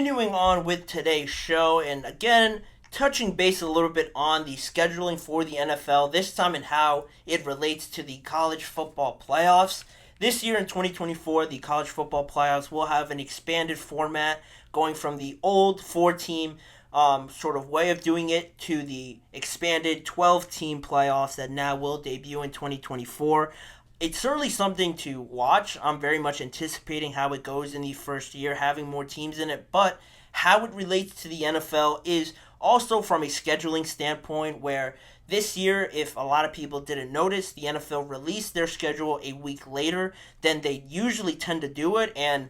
Continuing on with today's show, and again, touching base a little bit on the scheduling for the NFL, this time and how it relates to the college football playoffs. This year in 2024, the college football playoffs will have an expanded format going from the old four-team sort of way of doing it to the expanded 12-team playoffs that now will debut in 2024. It's certainly something to watch. I'm very much anticipating how it goes in the first year, having more teams in it. But how it relates to the NFL is also from a scheduling standpoint, where this year, if a lot of people didn't notice, the NFL released their schedule a week later than they usually tend to do it. And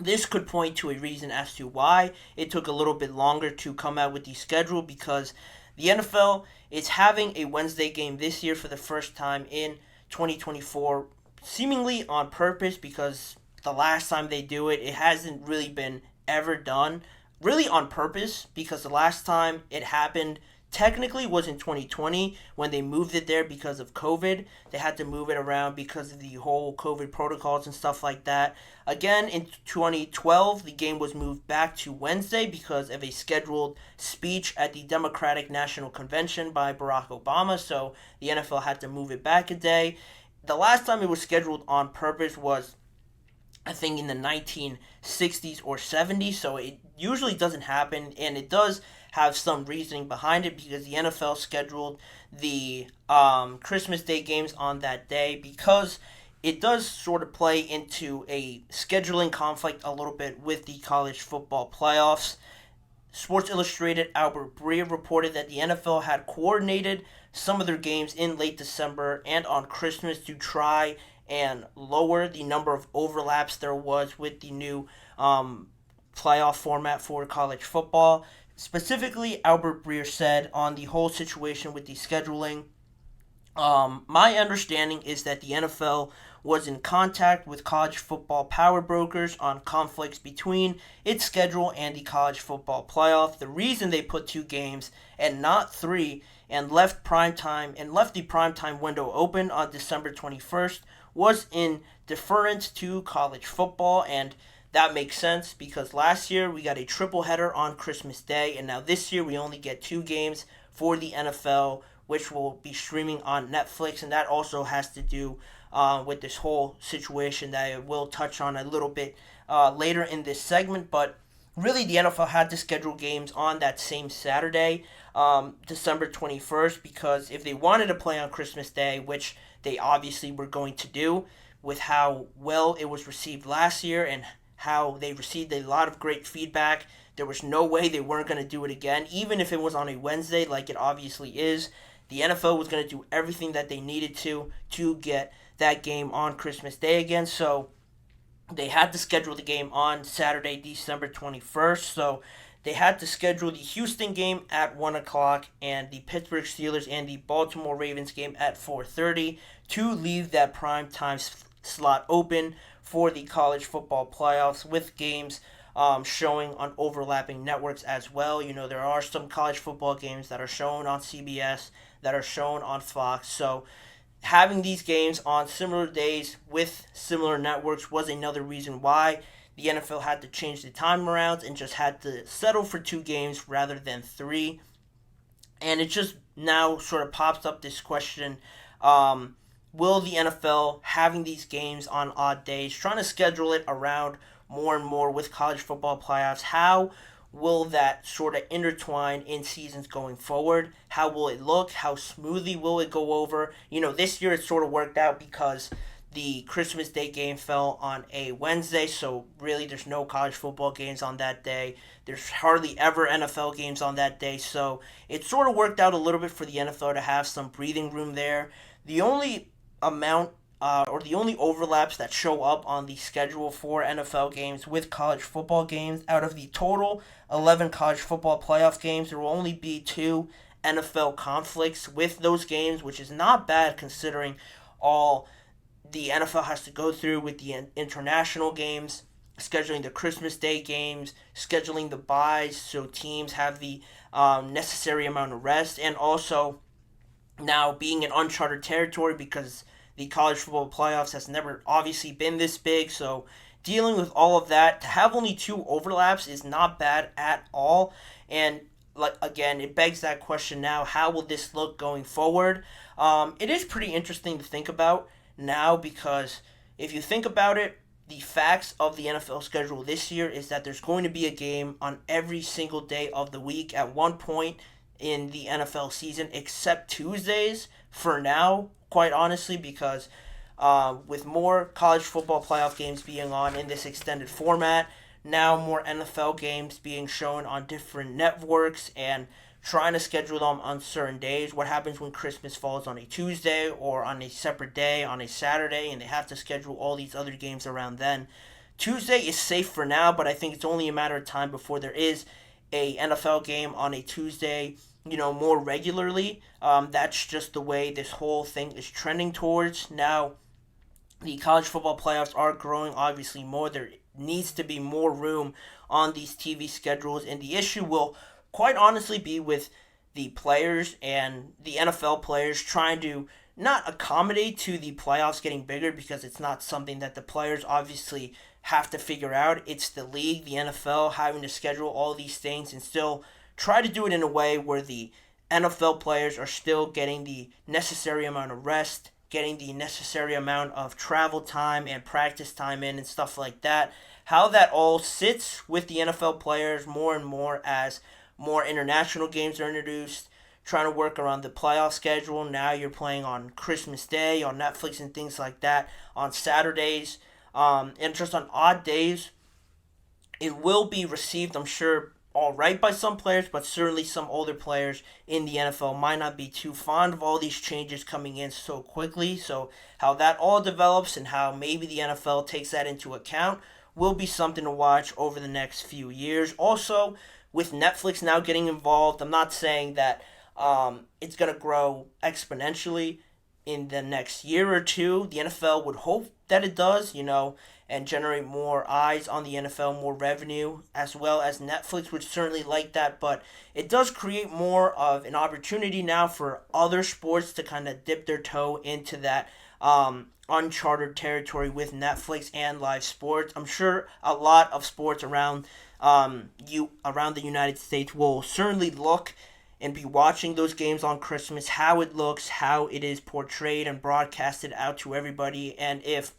this could point to a reason as to why it took a little bit longer to come out with the schedule, because the NFL is having a Wednesday game this year for the first time in 2024, seemingly on purpose, because the last time they do it, it hasn't really been ever done really on purpose, because the last time it happened technically was in 2020 when they moved it there because of COVID. They had to move it around because of the whole COVID protocols and stuff like that. Again, in 2012, the game was moved back to Wednesday because of a scheduled speech at the Democratic National Convention by Barack Obama, so the NFL had to move it back a day. The last time it was scheduled on purpose was, I think, in the 1960s or 70s, so it usually doesn't happen, and it does have some reasoning behind it, because the NFL scheduled the Christmas Day games on that day, because it does sort of play into a scheduling conflict a little bit with the college football playoffs. Sports Illustrated Albert Breer reported that the NFL had coordinated some of their games in late December and on Christmas to try and lower the number of overlaps there was with the new playoff format for college football. Specifically, Albert Breer said on the whole situation with the scheduling, my understanding is that the NFL was in contact with college football power brokers on conflicts between its schedule and the college football playoff. The reason they put two games and not three and left the primetime window open on December 21st was in deference to college football, and that makes sense because last year we got a triple header on Christmas Day, and now this year we only get two games for the NFL, which will be streaming on Netflix, and that also has to do with this whole situation that I will touch on a little bit later in this segment. But really, the NFL had to schedule games on that same Saturday, December 21st, because if they wanted to play on Christmas Day, which they obviously were going to do with how well it was received last year and how they received a lot of great feedback, there was no way they weren't going to do it again, even if it was on a Wednesday like it obviously is. The NFL was going to do everything that they needed to get that game on Christmas Day again, so they had to schedule the game on Saturday, December 21st, so they had to schedule the Houston game at 1 o'clock and the Pittsburgh Steelers and the Baltimore Ravens game at 4:30 to leave that prime time slot open for the college football playoffs, with games showing on overlapping networks as well. You know, there are some college football games that are shown on CBS, that are shown on Fox, so having these games on similar days with similar networks was another reason why the NFL had to change the time around and just had to settle for two games rather than three. And it just now sort of pops up this question, will the NFL, having these games on odd days, trying to schedule it around more and more with college football playoffs, how will that sort of intertwine in seasons going forward? How will it look? How smoothly will it go over? You know, this year it sort of worked out because the Christmas Day game fell on a Wednesday, so really there's no college football games on that day. There's hardly ever NFL games on that day, so it sort of worked out a little bit for the NFL to have some breathing room there. The only or the only overlaps that show up on the schedule for NFL games with college football games, out of the total 11 college football playoff games, there will only be two NFL conflicts with those games, which is not bad considering all the NFL has to go through with the international games, scheduling the Christmas Day games, scheduling the byes so teams have the necessary amount of rest, and also now being in uncharted territory because the college football playoffs has never obviously been this big, so dealing with all of that, to have only 2 overlaps is not bad at all. And like again, it begs that question now: how will this look going forward? It is pretty interesting to think about now, because if you think about it, the facts of the NFL schedule this year is that there's going to be a game on every single day of the week at one point in the NFL season, except Tuesdays for now, quite honestly, because with more college football playoff games being on in this extended format, now more NFL games being shown on different networks, and trying to schedule them on certain days. What happens when Christmas falls on a Tuesday or on a separate day on a Saturday, and they have to schedule all these other games around then? Tuesday is safe for now, but I think it's only a matter of time before there is a NFL game on a Tuesday, more regularly. That's just the way this whole thing is trending towards. Now, the college football playoffs are growing obviously more. There needs to be more room on these TV schedules, and the issue will quite honestly be with the players and the NFL players trying to not accommodate to the playoffs getting bigger, because it's not something that the players obviously have to figure out. It's the league, the NFL, having to schedule all these things and still try to do it in a way where the NFL players are still getting the necessary amount of rest, getting the necessary amount of travel time and practice time in and stuff like that. How that all sits with the NFL players more and more as more international games are introduced, trying to work around the playoff schedule. Now you're playing on Christmas Day, on Netflix and things like that, on Saturdays, and just on odd days. It will be received, I'm sure, all right by some players, but certainly some older players in the NFL might not be too fond of all these changes coming in so quickly. So how that all develops and how maybe the NFL takes that into account will be something to watch over the next few years. Also, with Netflix now getting involved, I'm not saying that it's going to grow exponentially in the next year or two. The NFL would hope that it does, and generate more eyes on the NFL, more revenue, as well as Netflix would certainly like that. But it does create more of an opportunity now for other sports to kind of dip their toe into that uncharted territory with Netflix and live sports. I'm sure a lot of sports around the United States will certainly look and be watching those games on Christmas, how it looks, how it is portrayed and broadcasted out to everybody. And if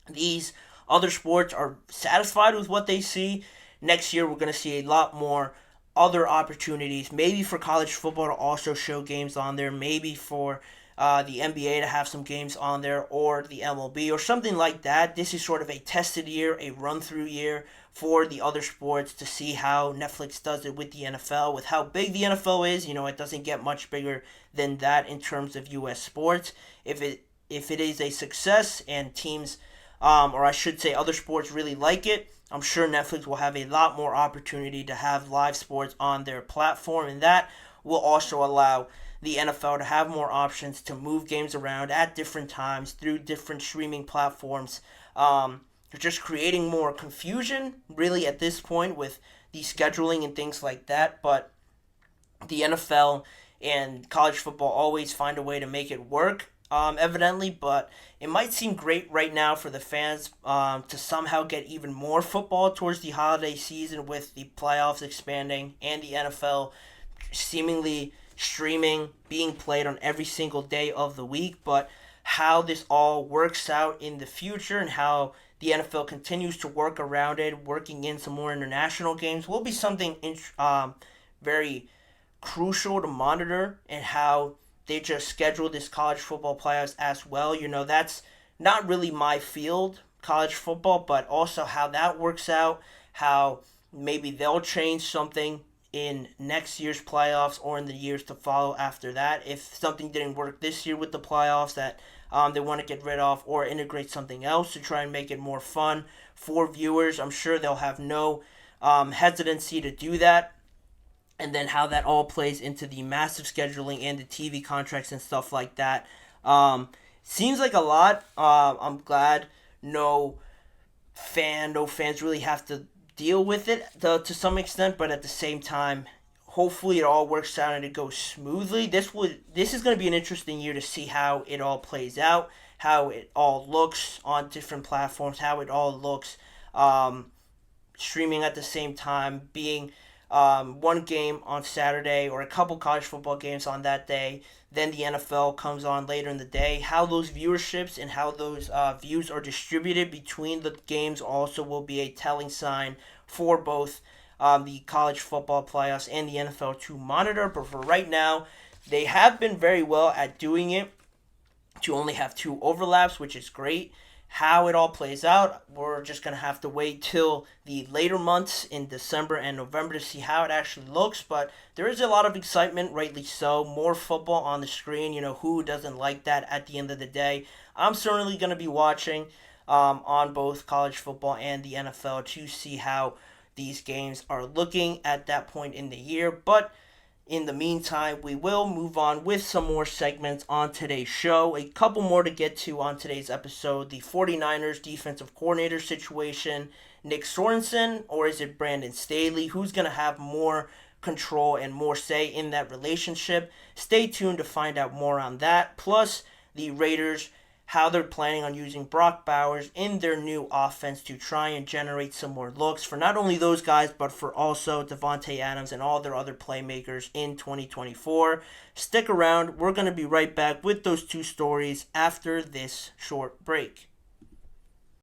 these other sports are satisfied with what they see, next year we're going to see a lot more other opportunities, maybe for college football to also show games on there, maybe for the NBA to have some games on there, or the MLB or something like that. This is sort of a tested year, a run-through year for the other sports to see how Netflix does it with the NFL. With how big the NFL is, it doesn't get much bigger than that in terms of U.S. sports. If it is a success and teams, or I should say other sports really like it, I'm sure Netflix will have a lot more opportunity to have live sports on their platform, and that will also allow the NFL to have more options to move games around at different times through different streaming platforms. Just creating more confusion, really, at this point with the scheduling and things like that. But the NFL and college football always find a way to make it work, evidently. But it might seem great right now for the fans to somehow get even more football towards the holiday season, with the playoffs expanding and the NFL seemingly streaming, being played on every single day of the week. But how this all works out in the future and how the NFL continues to work around it, working in some more international games, will be something very crucial to monitor, and how they just schedule this college football playoffs as well. That's not really my field, college football, but also how that works out, how maybe they'll change something in next year's playoffs or in the years to follow after that. If something didn't work this year with the playoffs that they want to get rid of, or integrate something else to try and make it more fun for viewers, I'm sure they'll have no hesitancy to do that. And then how that all plays into the massive scheduling and the TV contracts and stuff like that. Seems like a lot. I'm glad no fans really have to deal with it to some extent, but at the same time, hopefully it all works out and it goes smoothly. This is going to be an interesting year to see how it all plays out, how it all looks on different platforms, how it all looks streaming at the same time, being one game on Saturday or a couple college football games on that day. Then the NFL comes on later in the day. How those viewerships and how those views are distributed between the games also will be a telling sign for both the college football playoffs and the NFL to monitor. But for right now, they have been very well at doing it to only have two overlaps, which is great. How it all plays out, we're just going to have to wait till the later months in December and November to see how it actually looks. But there is a lot of excitement, rightly so. More football on the screen. Who doesn't like that at the end of the day? I'm certainly going to be watching on both college football and the NFL to see how these games are looking at that point in the year. But in the meantime, we will move on with some more segments on today's show. A couple more to get to on today's episode. The 49ers defensive coordinator situation. Nick Sorensen, or is it Brandon Staley? Who's going to have more control and more say in that relationship? Stay tuned to find out more on that. Plus, the Raiders, how they're planning on using Brock Bowers in their new offense to try and generate some more looks for not only those guys, but for also Devontae Adams and all their other playmakers in 2024. Stick around. We're going to be right back with those two stories after this short break.